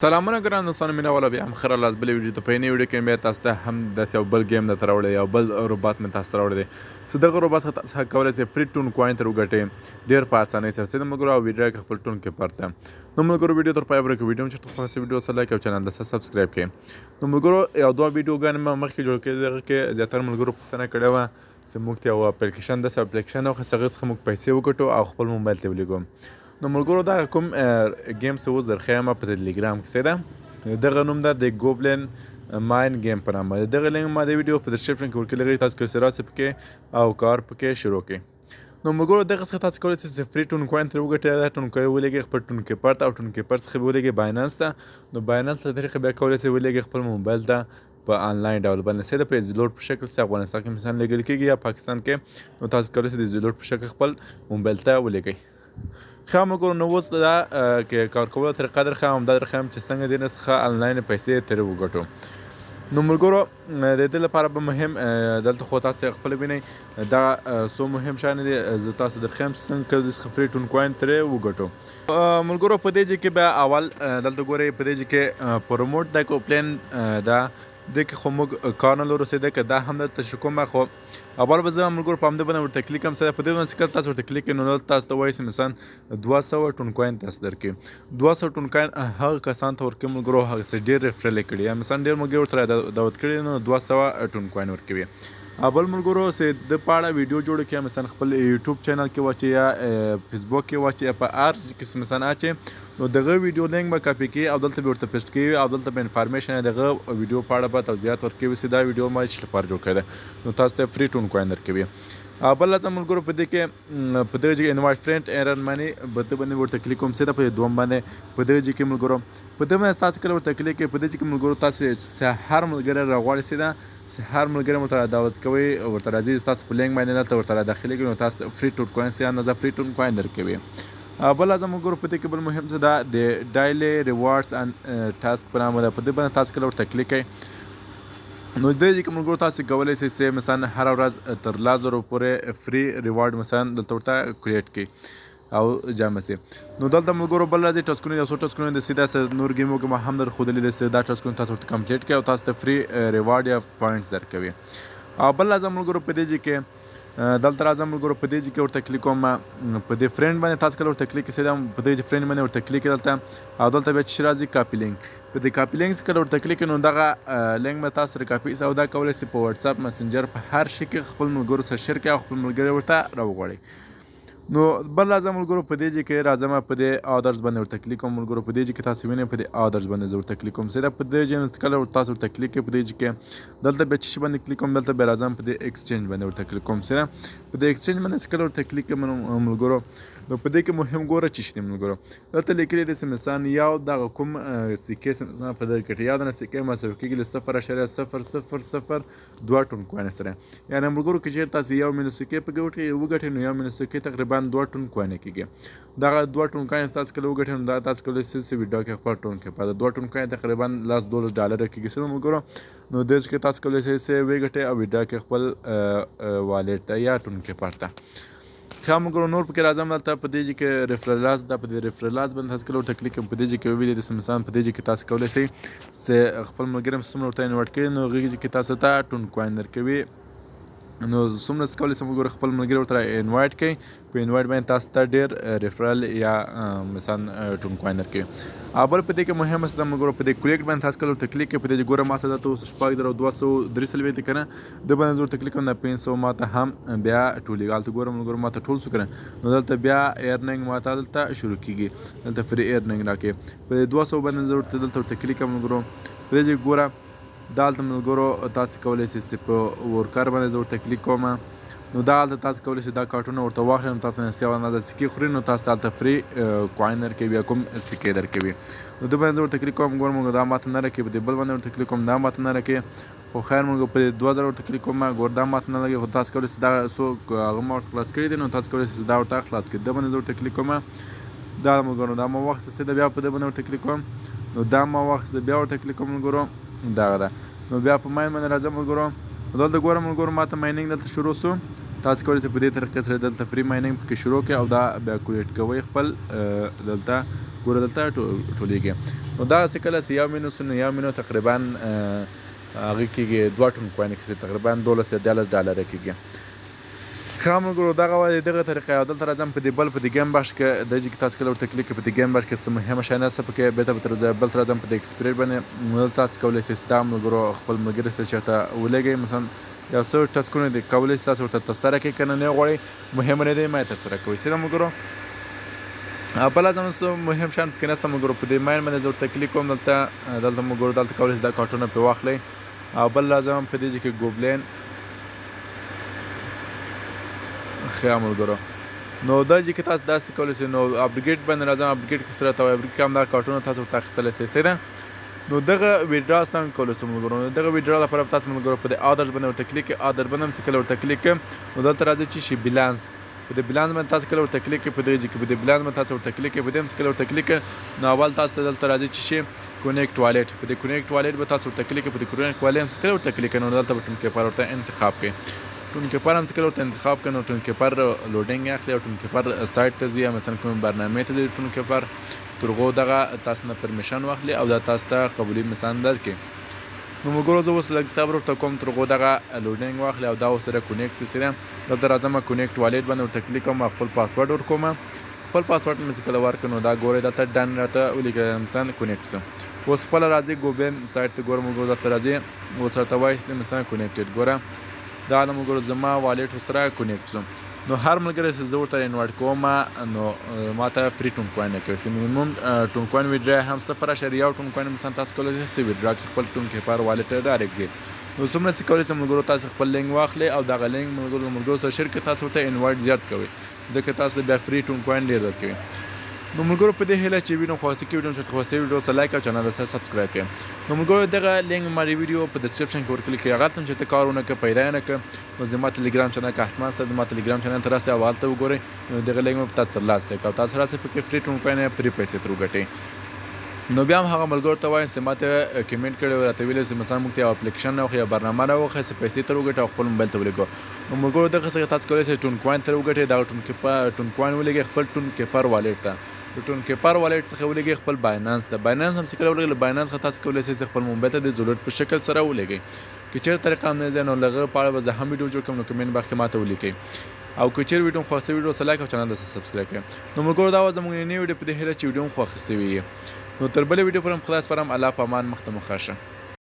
سلامونه ګران دوستانو مینه والا بیا هم ښه راغلاست بلې ویډیو ته. په یوې ویډیو کې مې بیا تاسو ته هم داسې یو بل گیم درته راوړی، یو بل روبات مې تاسو ته راوړی دی. څه دغه روبات څخه تاسو کولی شئ فري ټون کوین ترې وګټئ ډېر په اسانۍ سره. څه د ملګرو او ویډیو کې خپل ټون کې پرته نو ملګرو ویډیو تر پایه ورکړئ. ویډیو مې چېرته خوښه سي ویډیو سره لایک او چینل ته سبسکرایب کړئ. نو ملګرو یو دوه ویډیوګانې مې مخکې جوړ کړي، دغه کې زیاتره ملګرو پوښتنه کړې وه چې موږ ته یو اپلیکیشن داسې اپلیکیشن وښیه چې هغې څخه موږ پیسې وګټو او خپل موبایل ته ولېږو. نو ملګرو دغه کوم ګیم چې اوس درښیم په ټلیګرام کې ده، دغه نوم ده د ګوبلن ماین گیم په نامه. دغه لینک ما د ویډیو په ډسکرپشن کې ورکړی دی، تاسو کولی شئ راسئ پکې او کار پکې شروع کړئ. نو ملګرو دغه څخه تاسو کولی شئ چې فري ټون کوین ترې وګټئ. دا ټون کوین ولېږئ خپل ټون کیپر ته، او ټون کیپر څخه به ولېږئ باینانس ته. نو باینانس له طریقې بیا کولی شئ ولېږئ خپل موبایل ته په آنلاین ډول باندې، څه ده په ایزي لوډ په شکل چې افغانستان کې مثلا لیږل کېږي یا پاکستان کې. نو تاسو کولی شئ د ایزي لوډ په شکل خپل موبایل ته ولېږئ. ښه ملګرو نو اوس دا کې کار کولو طریقه درښیم، همدا درښیم چې څنګه دې نه څخه آنلاین پیسې ترې وګټو. نو ملګرو د دې لپاره به مهم دلته خو تاسو خپله وینئ دا څو مهم شیان دي، زه تاسو درښیم چې څنګه کولی څخه فري ټون کوین ترې وګټو. ملګرو په دې ځای کې بیا اول دلته ګورئ په دې ځای کې پروموټ دا کوپلین دا دې کې خو موږ کار نه لرو، څه ده که دا هم درته شو کومه، خو اول به زه ملګرو په همدې باندې ورته کلیک کوم. څه په دې باندې چې کله تاسو ورته کلیک کړئ نو دلته تاسو ته وایي چې مثلا 200 ټون کوین تاسو درکړي. 200 ټون کوین هغه کسان ته ورکوي ملګرو هغه چې ډېر ریفرل یې کړي، یا مثلا ډېر ملګري ورته دعوت کړي نو 200 ټون کوین ورکوي. بل ملګرو چې د په اړه ویډیو جوړه کړئ، مثلا خپل یوټیوب چینل کې واچئ یا فیسبوک کې واچئ یا په هر کې مثلا اچئ، نو دغه ویډیو لینک به کاپي کړئ او دلته به ورته پیسټ کړئ او دلته به انفارمیشن دغه ویډیو په اړه به توضیحات ورکوي چې دا ویډیو ما چې لپاره جوړ کړی دی، نو تاسو ته فري ټون کوین درکوي. بل راځه ملګرو په دې کې په دغه ځای کې انوایټ فرینډ ایرن مانی به دې باندې ورته کلیک کوم. څه ده په دوم باندې په دغه ځای کې ملګرو په دې باندې تاسو کله ورته کلیک کوئ، په دې ځای کې ملګرو تاسو هر ملګری راغواړئ څه ده هر ملګری ورته دعوت کوئ، ورته راځي تاسو په لینک باندې دلته ورته داخلي کړئ، نو تاسو فري ټون کوین یا نه فري ټون کوین درکوي. بل راځه ملګرو په دې کې بل مهم څه ده د ډایلی ریوارډز اند ټاسک په نامه ده. په دې باندې تاسو کله ورته کلیک کوئ نو دې ځای کې ملګرو تاسو کولی شئ چې مثلا هره ورځ تر 1000 پورې فري ریوارډ مثلا دلته ورته کریټ کړئ او جمع سي. نو دلته ملګرو بل راځي ټاسکونه، یو څو ټاسکونه د سیده نور ګیمو کې ما هم درښودلي دي چې دا ټاسکونه تاسو ورته کمپلیټ کړئ او تاسو ته فري ریوارډ یا پوینټس درکوي. بل راځه ملګرو په دې ځای کې دلته راځم ملګرو په دې ځای کې ورته کلیک کوم. په دې فرینډ باندې تاسو کله ورته کلیک کړئ، په دې فرینډ باندې ورته کلیک دلته او دلته بیا چې راځي کاپي لینک، په دې کاپي لینک کله ورته کلیک نو دغه لینک به تاسو سره کاپي او دا کولی شئ په واتساپ مسنجر په هر شي کې خپل ملګرو سره شیر کړئ او خپل ملګري ورته راوغواړئ. نو بل راځه ملګرو په دې ځای کې راځم په دې اودرز باندې ورته کلیک کوم. ملګرو په دې ځای کې تاسو وینئ په دې اودرز باندې زه ورته کلیک کوم. څه ده په دې ځای کله تاسو ورته کلیک کړئ په دې ځای کې دلته بیا چې باندې کلیک کوم، دلته بیا راځم په دې ایکسچینج باندې ورته کلیک کوم. څه ده په دې ایکسچینج باندې کله ورته کلیک کوم ملګرو نو په دې کې مهم ګوره چې شته ملګرو دلته لیکلي دي چې مثلا یو دغه کوم سکې مثلا په دې کې یاد نه سکې مساوي کېږي له 0.00002 ټون کوین سره. یعنې ملګرو که چېرې تاسو 1 ملیون سکې پکې وګټئ نو 1 ملیون سکې تقریبا 2 ټون کوین کېږي. دغه 2 ټون کوین تاسو کله وګټئ نو دا تاسو کولی شئ چې ویډیو کې خپل ټون کې په 2 ټون کوین تقریبا $10 کېږي. څه ملګرو نو دې کې تاسو کولی شئ چې وګټئ او ویډیو کې خپل والټ ته یا ټون کې پرته. ښه ملګرو نور پکې راځم دلته په دې ځای کې ریفرلاس ده، په دې ریفرلاس باندې تاسو کله ورته کلیک کوئ، په دې ځای کې ویلي دي چې مثلا په دې ځای کې تاسو کولی شئ چې خپل ملګري څومره ورته انوایټ کړئ نو هغې ځای کې تاسو ته ټون کوین درکوي. نو څومره کولی شئ ملګرو خپل ملګري ورته انوایټ کړئ، په انوایټ باندې تاسو ته ډېر ریفرل یا مثلا ټون کوین درکوي. بل په دې کې مهمه څه ده ملګرو په دې کلیک باندې تاسو کله ورته کلیک کوئ، په دې ځای ګوره ما ته دلته اوس 6243 دی که نه، د باندې زه ورته کلیک کوم دا 500 ما ته هم بیا ټولېږي. هلته ګوره ملګرو ما ته ټول شو که نه، نو دلته بیا ایرننګ ما ته دلته شروع کېږي، دلته فري ایرننګ راکوي. په دې 200 باندې زه دلته ورته کلیک کوم ملګرو، په دې ځای ګوره دا هلته ملګرو تاسو کولی شئ چې په ورکر باندې زه ورته کلیک کوم، نو دا هلته تاسو کولی شئ دا کارټونه ورته واخلئ، نو تاسو نه 7 سکې خوري نو تاسو ته هلته فري کوین درکوي یا کوم سکې درکوي. نو دې باندې زه ورته کلیک کوم، ګوره ملګرو دا ماته نه راکوي، په دې بل باندې ورته کلیک کوم دا ماته نه راکوي، خو خیر ملګرو په 2000 ورته کلیک کوم ګوره دا ماته نه لګي، خو تاسو کولی شئ دا څوک هغه ما ورته خلاص کړي دي نو تاسو کولی شئ دا ورته خلاص کړئ. دا باندې زه ورته کلیک کوم، دا ملګرو دا ما واخیسته څه ده بیا په دې باندې ورته کلیک کوم، نو دا ما واخیسته بیا ورته کلیک کوم ملګرو دغه ده. نو بیا په ماین باندې راځم ملګرو، دلته ګوره ملګرو ما ته مایننګ دلته شروع شو، تاسو کولی شئ په دې طریقې سره دلته فری مایننګ پکې شروع کړئ او دا بیا کولیټ کوئ خپل دلته ګوره دلته ټولېږي. نو دغسې کله چې یو مینوس یو مینو تقریبا هغه کېږي 2 ټون کوین کېږي تقریبا 12 یا 14 ډالره کېږي. ښه ملګرو دغه وه دغه طریقه او دلته راځم په دې بل په دې ګیم بکس کې د چې تاسو کله ورته کلیک په دې ګیم بکس کې څه مهمه شی نشته پکې بېرته به تر بل راځم په دې ایکسپریډ باندې دلته تاسو کولی شئ دا ملګرو خپل ملګري سره چېرته ولېږئ مثلا یو څه ټسکونه دي کولی شئ تاسو ورته ترسره کړئ که نه نه غواړئ مهم نه دی ما یې ترسره کوئ سیده ملګرو. بل راځم څه مهم شیان پکې نشته ملګرو په دې ماین باندې زه ورته کلیک کوم دلته ملګرو دلته کولی شئ دا کارټونه پرې واخلئ او بل راځم په دې ځای کې ګوبلین ښه ملګرو نو دا چې کې تاسو داسې کولی شئ نو اپډیټ باندې راځم اپډیټ کې سره ته وایي اپډیټ کې هم دا کارټونه تاسو ورته اخیستلی شئ صحیح ده. نو دغه ویډرا څنګه کولی شو ملګرو نو دغه ویډرا لپاره تاسو ملګرو په دې آدرس باندې ورته کلیک کړئ آدر باندې هم چې کله ورته کلیک کړئ نو دلته راځي چې شي بیلانس په دې بیلانس باندې تاسو کله ورته کلیک کړئ په دې کې په دې بیلانس باندې تاسو ورته کلیک کړئ په دې هم چې کله ورته کلیک کړئ نو اول تاسو ته دلته راځي چې شي کونیکټ والټ په دې کونیکټ والټ به تاسو ورته کلیک کړئ په دې کونیکټ والټ هم چې کله ورته کلیک کړئ نو دلته به ټون کیپر ورته انتخاب کړئ ټون کیپر هم چې کله ورته انتخاب کړئ نو ټون کیپر لوډینګ اخلي او ټون کیپر سایټ ته ځي یا مثلا کوم برنامې ته ځي ټون کیپر تر هغو دغه تاسو نه پرمیشن واخلي او دا تاسو ته قبولي مثلا درکړي. نو ملګرو زه اوس لږ صبر ورته کوم تر هغو دغه لوډینګ واخلي او دا ورسره کونیکټ شي سره دلته راځم کونیکټ والټ باندې ورته کلیک کوم خپل پاسورډ ورکوم خپل پاسورډ مې چې کله ورکړم نو دا ګورئ دلته ډن راته ولیکئ مثلا کونیکټ شم اوس خپله راځئ ګوبلین سایټ ته ګورم ملګرو دلته راځئ اوس راته وایي چې مثلا کونیکټډ ګوره دا د ملګرو زما والټ ورسره کونیکټ شم. نو هر ملګری چې زه ورته انوایټ کوم نو ما ته فری ټون کوین راکوي چې مینیمم ټون کوین ویډرا هم 0.1 ټون کوین مثلا تاسو کولی شئ ویډرا کړئ خپل ټون کیپر والټ ته ډایرکټ ځي نو څومره چې کولی شئ ملګرو تاسو خپل لینک واخلئ او دغه لینک ملګرو سره شیر کړئ تاسو ورته انوایټ زیات کوئ ځکه تاسو بیا فری ټون کوین ډېر درکوي. نو ملګرو په دې هیله چې ویډیو خوښ کړي ویډیو چې خوښ ویډیو سره لایک او چینل سره سبسکرایب کړئ. نو ملګرو دغه لینک ماري ویډیو په ډسکرپشن کې ورکړل کړئ هغه ته چې ته کار ونه کړې پیدا نه کړ نو زما ټلیګرام چینل کې احتمال سره زما ټلیګرام چینل ته راسئ او هلته وګورئ نو دغه لینک مې تاسو ترلاسه کړئ او تاسو راسئ پکې فری ټون کوین فری پیسې ترې وګټئ. نو بیا هم هغه ملګرو ته وایم چې ما ته کمنټ کړی و راته ویلي چې مثلا موږ ته یو اپلیکیشن راوښیه یا برنامه راوښیه چې پیسې ترې وګټئ او خپل موبایل ته ولګوو. نو ملګرو دغه څخه تاسو کولی شئ ټون کوین ترې وګټئ دغه ټون کوین ولګئ خپل ټون کیپر والټ ته د ټون کیپر والټ څخه ولګئ خپل باینانس ته باینانس هم چې کله ولګئ له باینانس څخه تاسو کولی شئ خپل موبایل ته د زولټ په شکل سره ولګئ که چېرې طریقه هم نه ځای نو له هغه په اړه به زه هم ویډیو جوړ کړم نو کمنټ باکس کې ما ته ولیکئ او که چېرې ویډیو خوښ شوي ویډیو سره لایک او چینل ته سبسکرایب کړئ. نو ملګرو دا وه زموږ نننۍ ویډیو په دې هیله چې ویډیو هم خوښ شوي وي. نو تر بلې ویډیو پورې هم خدای سپارم الله په امان مخ ته مو ښه شه.